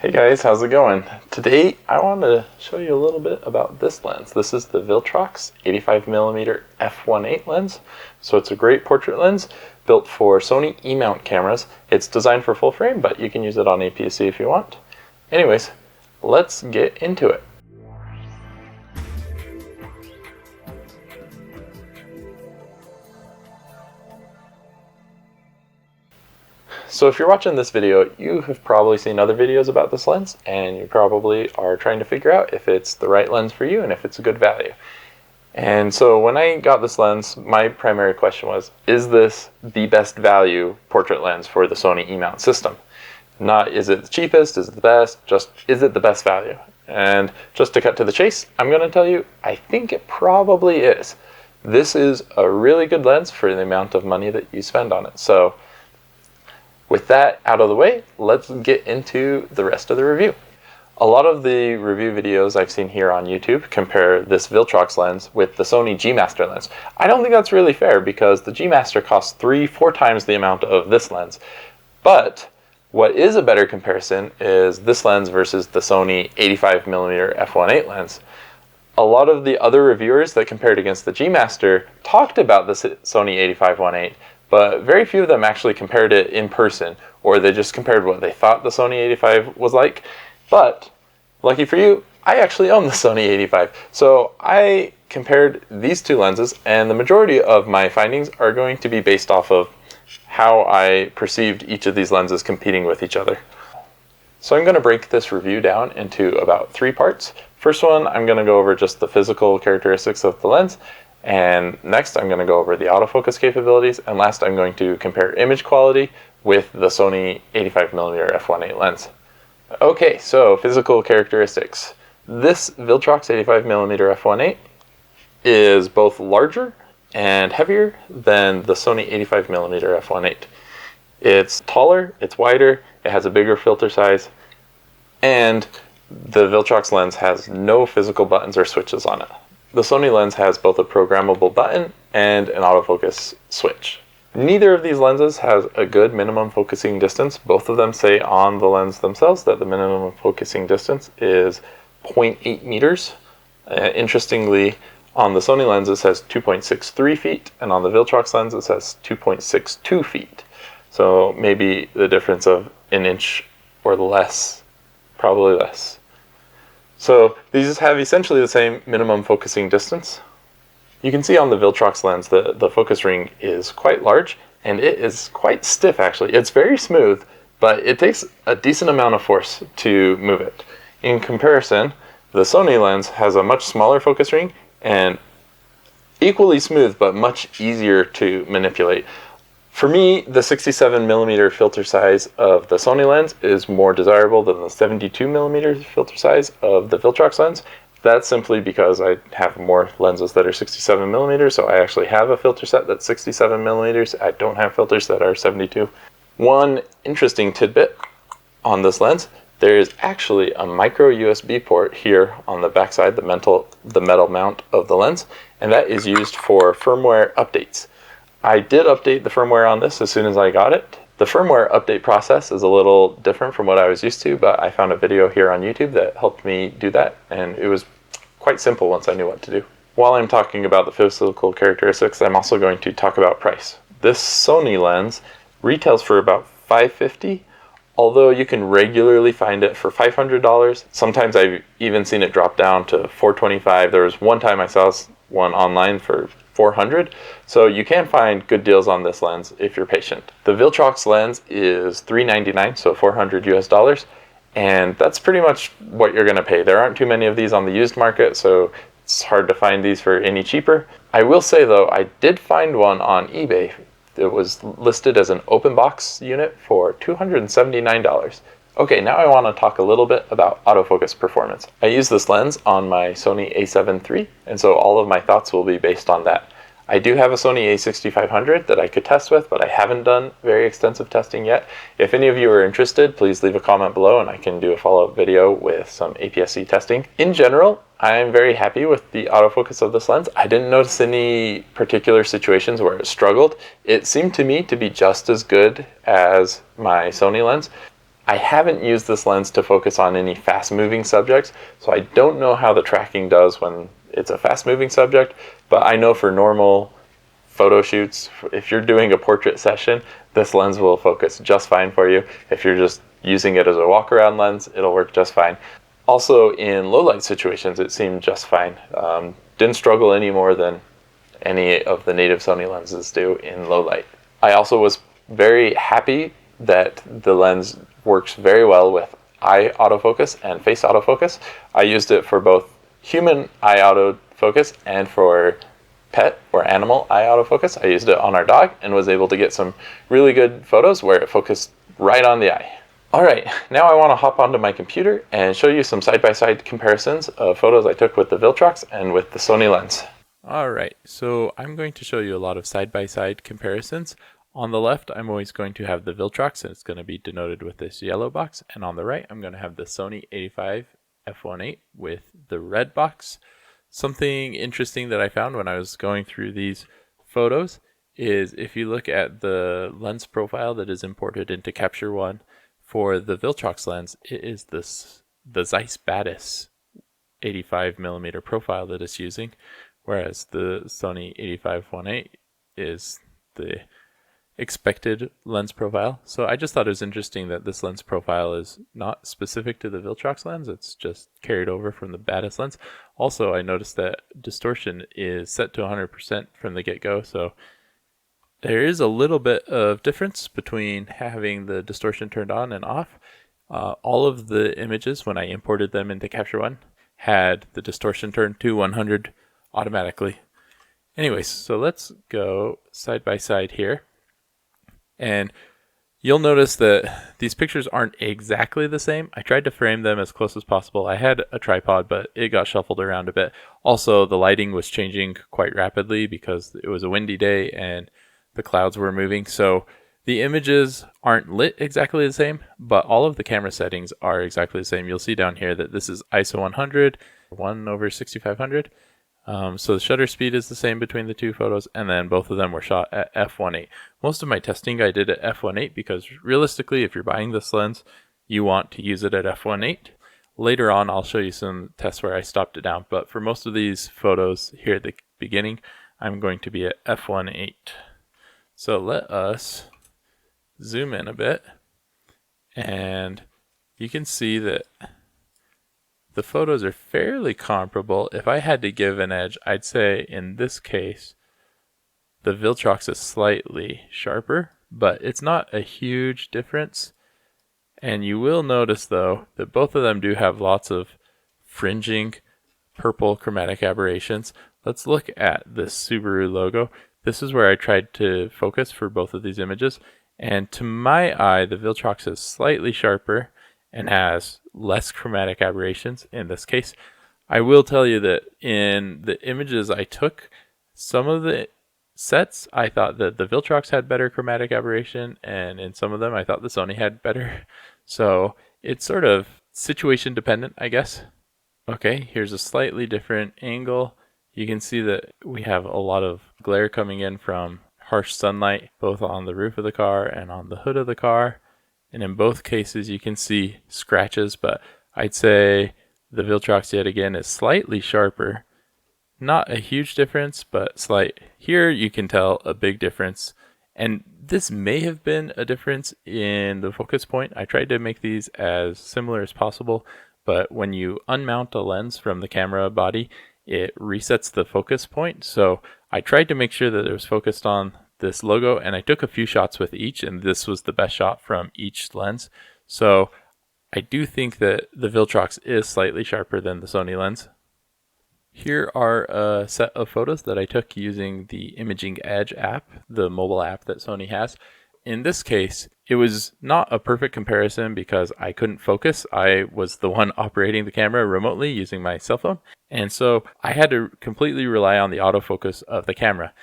Hey guys, how's it going? Today I want to show you a little bit about this lens. This is the Viltrox 85mm f1.8 lens. So it's a great portrait lens built for Sony E-mount cameras. It's designed for full frame, but you can use it on APS-C if you want. Anyways, let's get into it. So if you're watching this video, you have probably seen other videos about this lens, and you probably are trying to figure out if it's the right lens for you and if it's a good value. And so when I got this lens, my primary question was, is this the best value portrait lens for the Sony E-mount system? Not is it the cheapest, is it the best, just is it the best value? And just to cut to the chase, I'm going to tell you, I think it probably is. This is a really good lens for the amount of money that you spend on it. So with that out of the way, let's get into the rest of the review. A lot of the review videos I've seen here on YouTube compare this Viltrox lens with the Sony G Master lens. I don't think that's really fair because the G Master costs 3-4 times the amount of this lens. But what is a better comparison is this lens versus the Sony 85mm f1.8 lens. A lot of the other reviewers that compared against the G Master talked about the Sony 85-1.8, but very few of them actually compared it in person, or they just compared what they thought the Sony 85 was like. But lucky for you, I actually own the Sony 85. So I compared these two lenses, and the majority of my findings are going to be based off of how I perceived each of these lenses competing with each other. So I'm going to break this review down into about 3 parts. First one, I'm going to go over just the physical characteristics of the lens. And next, I'm going to go over the autofocus capabilities. And last, I'm going to compare image quality with the Sony 85mm f1.8 lens. Okay, so physical characteristics. This Viltrox 85mm f1.8 is both larger and heavier than the Sony 85mm f1.8. It's taller, it's wider, it has a bigger filter size, and the Viltrox lens has no physical buttons or switches on it. The Sony lens has both a programmable button and an autofocus switch. Neither of these lenses has a good minimum focusing distance. Both of them say on the lens themselves that the minimum focusing distance is 0.8 meters. Interestingly, on the Sony lens it says 2.63 feet, and on the Viltrox lens it says 2.62 feet. So maybe the difference of an inch or less, probably less. So these have essentially the same minimum focusing distance. You can see on the Viltrox lens the focus ring is quite large, and it is quite stiff actually. It's very smooth, but it takes a decent amount of force to move it. In comparison, the Sony lens has a much smaller focus ring and equally smooth, but much easier to manipulate. For me, the 67mm filter size of the Sony lens is more desirable than the 72mm filter size of the Viltrox lens. That's simply because I have more lenses that are 67mm, so I actually have a filter set that's 67mm. I don't have filters that are 72. One interesting tidbit on this lens, there is actually a micro USB port here on the backside, the metal mount of the lens, and that is used for firmware updates. I did update the firmware on this as soon as I got it. The firmware update process is a little different from what I was used to, but I found a video here on YouTube that helped me do that, and it was quite simple once I knew what to do. While I'm talking about the physical characteristics, I'm also going to talk about price. This Sony lens retails for about $550, although you can regularly find it for $500. Sometimes I've even seen it drop down to $425. There was one time I saw one online for $400, so you can find good deals on this lens if you're patient. The Viltrox lens is $399, so $400 US, and that's pretty much what you're going to pay. There aren't too many of these on the used market, so it's hard to find these for any cheaper. I will say though, I did find one on eBay. It was listed as an open box unit for $279. Okay, now I want to talk a little bit about autofocus performance. I use this lens on my Sony a7 III, and so all of my thoughts will be based on that. I do have a Sony a6500 that I could test with, but I haven't done very extensive testing yet. If any of you are interested, please leave a comment below and I can do a follow-up video with some APS-C testing. In general, I'm very happy with the autofocus of this lens. I didn't notice any particular situations where it struggled. It seemed to me to be just as good as my Sony lens. I haven't used this lens to focus on any fast-moving subjects, so I don't know how the tracking does when it's a fast-moving subject, but I know for normal photo shoots, if you're doing a portrait session, this lens will focus just fine for you. If you're just using it as a walk-around lens, it'll work just fine. Also, in low-light situations, it seemed just fine. Didn't struggle any more than any of the native Sony lenses do in low light. I also was very happy that the lens works very well with eye autofocus and face autofocus. I used it for both human eye autofocus and for pet or animal eye autofocus. I used it on our dog and was able to get some really good photos where it focused right on the eye. All right, now I want to hop onto my computer and show you some side-by-side comparisons of photos I took with the Viltrox and with the Sony lens. All right, so I'm going to show you a lot of side-by-side comparisons. On the left, I'm always going to have the Viltrox, and it's going to be denoted with this yellow box. And on the right, I'm going to have the Sony 85 f1.8 with the red box. Something interesting that I found when I was going through these photos is if you look at the lens profile that is imported into Capture One for the Viltrox lens, it is the Zeiss Batis 85mm profile that it's using, whereas the Sony 85 f1.8 is the expected lens profile. So I just thought it was interesting that this lens profile is not specific to the Viltrox lens, it's just carried over from the Batis lens. Also, I noticed that distortion is set to 100% from the get-go, so there is a little bit of difference between having the distortion turned on and off. All of the images, when I imported them into Capture One, had the distortion turned to 100 automatically. Anyways, so let's go side by side here. And you'll notice that these pictures aren't exactly the same. I tried to frame them as close as possible. I had a tripod, but it got shuffled around a bit. Also, the lighting was changing quite rapidly because it was a windy day and the clouds were moving. So the images aren't lit exactly the same, but all of the camera settings are exactly the same. You'll see down here that this is ISO 100, 1/6500. So the shutter speed is the same between the two photos, and then both of them were shot at f1.8. Most of my testing I did at f1.8 because realistically, if you're buying this lens, you want to use it at f1.8. Later on, I'll show you some tests where I stopped it down, but for most of these photos here at the beginning, I'm going to be at f1.8. So let us zoom in a bit, and you can see that the photos are fairly comparable. If I had to give an edge, I'd say in this case, the Viltrox is slightly sharper, but it's not a huge difference. And you will notice though, that both of them do have lots of fringing purple chromatic aberrations. Let's look at this Subaru logo. This is where I tried to focus for both of these images. And to my eye, the Viltrox is slightly sharper and has less chromatic aberrations in this case. I will tell you that in the images I took, some of the sets I thought that the Viltrox had better chromatic aberration, and in some of them I thought the Sony had better. So it's sort of situation dependent, I guess. Okay, here's a slightly different angle. You can see that we have a lot of glare coming in from harsh sunlight, both on the roof of the car and on the hood of the car. And in both cases, you can see scratches, but I'd say the Viltrox yet again is slightly sharper. Not a huge difference, but slight. Here you can tell a big difference. And this may have been a difference in the focus point. I tried to make these as similar as possible, but when you unmount a lens from the camera body, it resets the focus point. So I tried to make sure that it was focused on this logo, and I took a few shots with each, and this was the best shot from each lens. So I do think that the Viltrox is slightly sharper than the Sony lens. Here are a set of photos that I took using the Imaging Edge app, the mobile app that Sony has. In this case, it was not a perfect comparison because I couldn't focus. I was the one operating the camera remotely using my cell phone, and so I had to completely rely on the autofocus of the camera.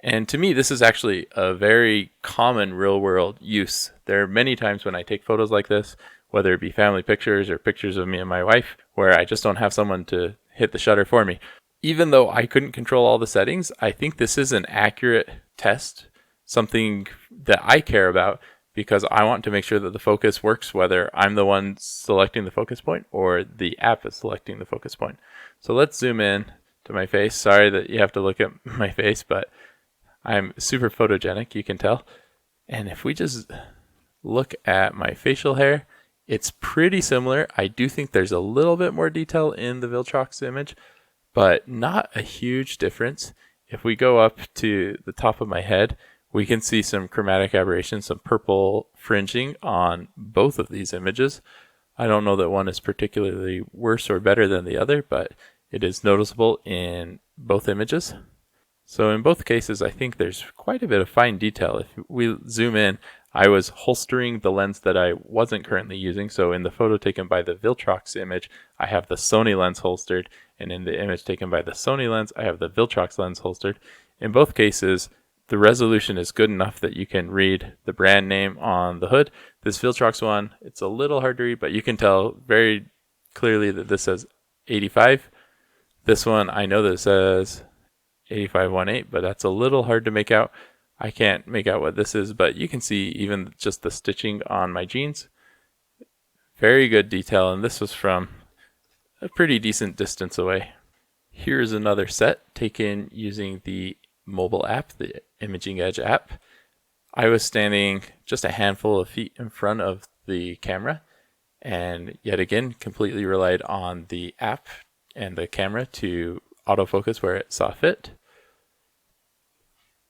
And to me, this is actually a very common real-world use. There are many times when I take photos like this, whether it be family pictures or pictures of me and my wife, where I just don't have someone to hit the shutter for me. Even though I couldn't control all the settings, I think this is an accurate test, something that I care about, because I want to make sure that the focus works whether I'm the one selecting the focus point or the app is selecting the focus point. So let's zoom in to my face. Sorry that you have to look at my face, but I'm super photogenic, you can tell. And if we just look at my facial hair, it's pretty similar. I do think there's a little bit more detail in the Viltrox image, but not a huge difference. If we go up to the top of my head, we can see some chromatic aberration, some purple fringing on both of these images. I don't know that one is particularly worse or better than the other, but it is noticeable in both images. So in both cases, I think there's quite a bit of fine detail. If we zoom in, I was holstering the lens that I wasn't currently using. So in the photo taken by the Viltrox image, I have the Sony lens holstered, and in the image taken by the Sony lens, I have the Viltrox lens holstered. In both cases, the resolution is good enough that you can read the brand name on the hood. This Viltrox one, it's a little hard to read, but you can tell very clearly that this says 85. This one, I know that it says 8518, but that's a little hard to make out. I can't make out what this is, but you can see even just the stitching on my jeans. Very good detail, and this was from a pretty decent distance away. Here's another set taken using the mobile app, the Imaging Edge app. I was standing just a handful of feet in front of the camera, and yet again completely relied on the app and the camera to autofocus where it saw fit.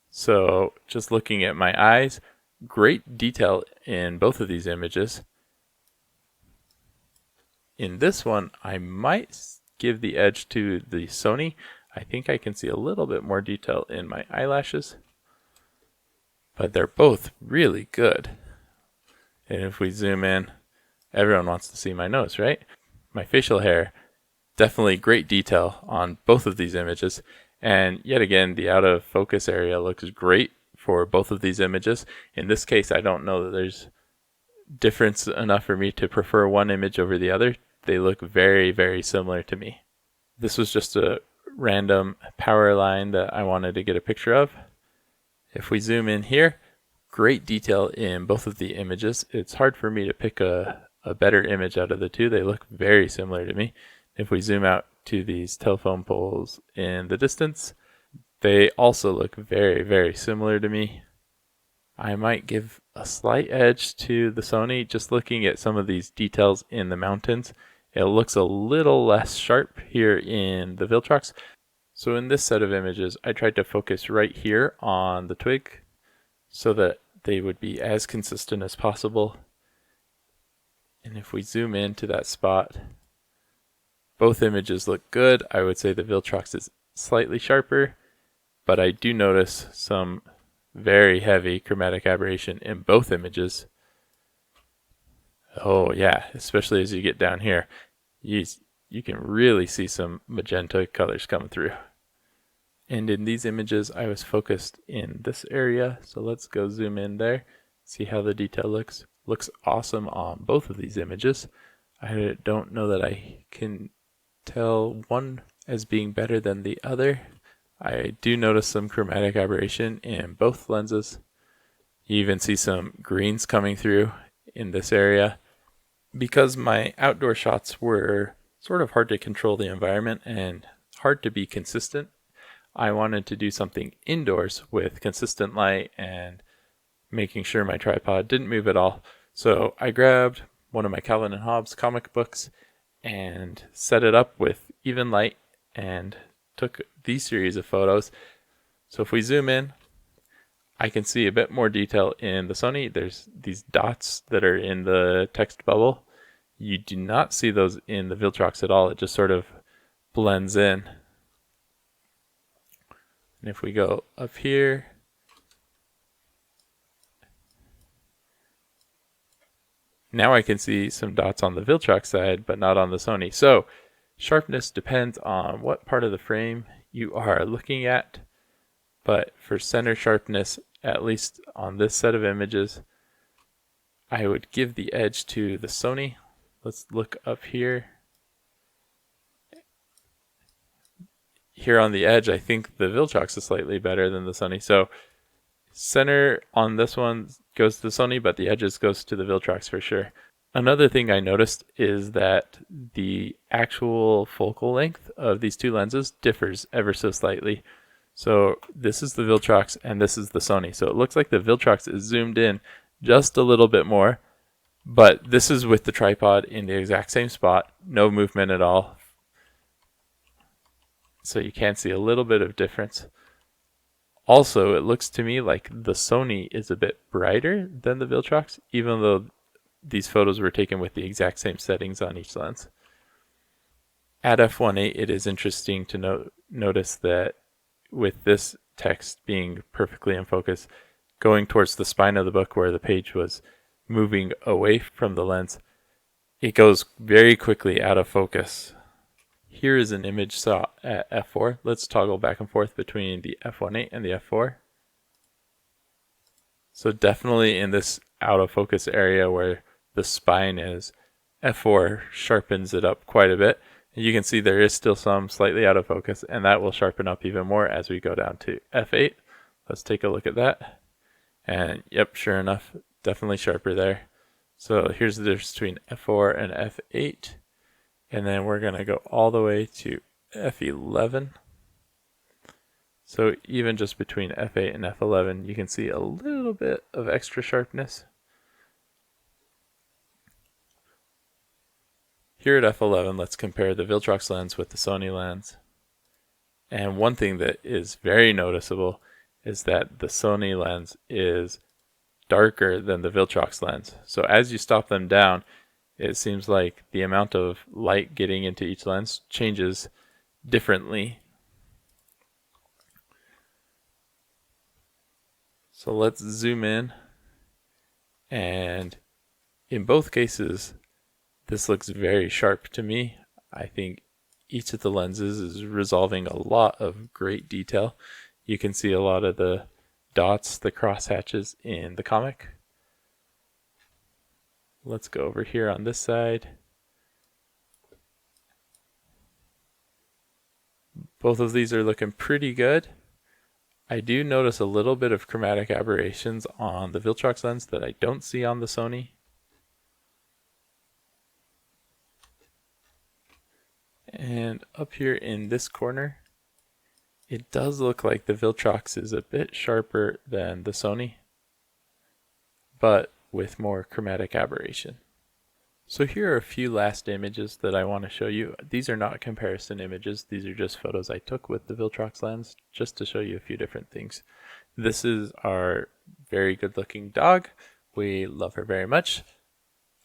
So just looking at my eyes, great detail in both of these images. In this one, I might give the edge to the Sony. I think I can see a little bit more detail in my eyelashes, but they're both really good. And if we zoom in, everyone wants to see my nose, right? My facial hair, definitely great detail on both of these images. And yet again, the out of focus area looks great for both of these images. In this case, I don't know that there's difference enough for me to prefer one image over the other. They look very, very similar to me. This was just a random power line that I wanted to get a picture of. If we zoom in here, great detail in both of the images. It's hard for me to pick a better image out of the two. They look very similar to me. If we zoom out to these telephone poles in the distance, they also look very, very similar to me. I might give a slight edge to the Sony. Just looking at some of these details in the mountains, it looks a little less sharp here in the Viltrox. So in this set of images, I tried to focus right here on the twig so that they would be as consistent as possible. And if we zoom into that spot, both images look good. I would say the Viltrox is slightly sharper, but I do notice some very heavy chromatic aberration in both images. Oh yeah, especially as you get down here, you can really see some magenta colors coming through. And in these images, I was focused in this area. So let's go zoom in there, see how the detail looks. Looks awesome on both of these images. I don't know that I can tell one as being better than the other. I do notice some chromatic aberration in both lenses. You even see some greens coming through in this area. Because my outdoor shots were sort of hard to control the environment and hard to be consistent, I wanted to do something indoors with consistent light and making sure my tripod didn't move at all. So I grabbed one of my Calvin and Hobbes comic books and set it up with even light and took these series of photos. So if we zoom in, I can see a bit more detail in the Sony. There's these dots that are in the text bubble. You do not see those in the Viltrox at all. It just sort of blends in. And if we go up here, now I can see some dots on the Viltrox side, but not on the Sony. So sharpness depends on what part of the frame you are looking at. But for center sharpness, at least on this set of images, I would give the edge to the Sony. Let's look up here. Here on the edge, I think the Viltrox is slightly better than the Sony. So center on this one goes to Sony, but the edges goes to the Viltrox for sure. Another thing I noticed is that the actual focal length of these two lenses differs ever so slightly. So this is the Viltrox and this is the Sony. So it looks like the Viltrox is zoomed in just a little bit more, but this is with the tripod in the exact same spot, no movement at all. So you can see a little bit of difference. Also, it looks to me like the Sony is a bit brighter than the Viltrox, even though these photos were taken with the exact same settings on each lens. At f1.8, it is interesting to notice that with this text being perfectly in focus, going towards the spine of the book where the page was moving away from the lens, it goes very quickly out of focus. Here is an image shot at f4. Let's toggle back and forth between the f1.8 and the f4. So definitely in this out of focus area where the spine is, f4 sharpens it up quite a bit. And you can see there is still some slightly out of focus, and that will sharpen up even more as we go down to f8. Let's take a look at that. And yep, sure enough, definitely sharper there. So here's the difference between f4 and f8. And then we're going to go all the way to f11. So even just between f8 and f11, you can see a little bit of extra sharpness. Here at f11, let's compare the Viltrox lens with the Sony lens. And one thing that is very noticeable is that the Sony lens is darker than the Viltrox lens. So as you stop them down, it seems like the amount of light getting into each lens changes differently. So let's zoom in, and in both cases, this looks very sharp to me. I think each of the lenses is resolving a lot of great detail. You can see a lot of the dots, the crosshatches in the comic. Let's go over here on this side. Both of these are looking pretty good. I do notice a little bit of chromatic aberrations on the Viltrox lens that I don't see on the Sony. And up here in this corner, it does look like the Viltrox is a bit sharper than the Sony, but with more chromatic aberration. So here are a few last images that I want to show you. These are not comparison images, these are just photos I took with the Viltrox lens just to show you a few different things. This is our very good looking dog. We love her very much.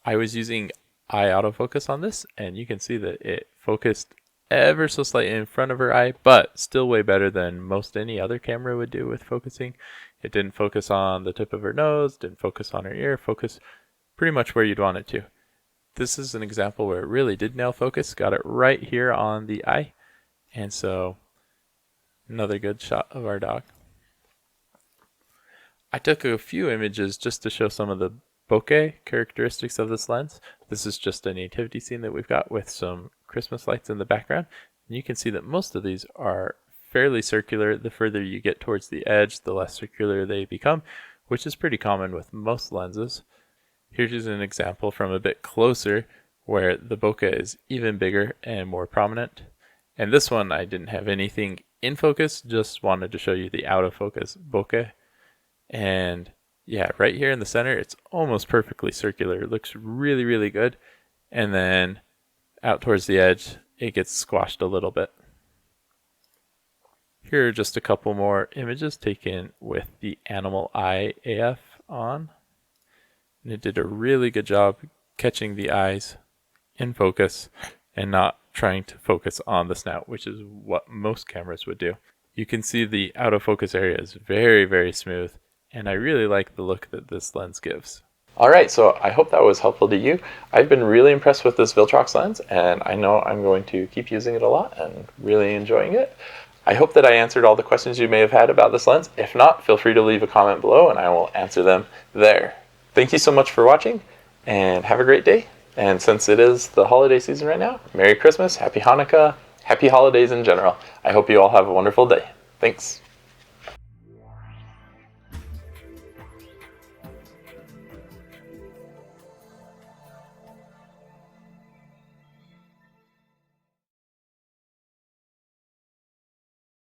I was using eye autofocus on this, and you can see that it focused ever so slightly in front of her eye, but still way better than most any other camera would do with focusing. It didn't focus on the tip of her nose, didn't focus on her ear, focus pretty much where you'd want it to. This is an example where it really did nail focus, got it right here on the eye, and so another good shot of our dog. I took a few images just to show some of the bokeh characteristics of this lens. This is just a nativity scene that we've got with some Christmas lights in the background. And you can see that most of these are fairly circular. The further you get towards the edge, the less circular they become, which is pretty common with most lenses. Here's an example from a bit closer where the bokeh is even bigger and more prominent. And this one I didn't have anything in focus, just wanted to show you the out of focus bokeh. And yeah, right here in the center, it's almost perfectly circular. It looks really, really good. And then out towards the edge, it gets squashed a little bit. Here are just a couple more images taken with the animal eye AF on. And it did a really good job catching the eyes in focus and not trying to focus on the snout, which is what most cameras would do. You can see the out of focus area is very, very smooth, and I really like the look that this lens gives. Alright, so I hope that was helpful to you. I've been really impressed with this Viltrox lens, and I know I'm going to keep using it a lot and really enjoying it. I hope that I answered all the questions you may have had about this lens. If not, feel free to leave a comment below and I will answer them there. Thank you so much for watching, and have a great day. And since it is the holiday season right now, Merry Christmas, Happy Hanukkah, Happy Holidays in general. I hope you all have a wonderful day. Thanks.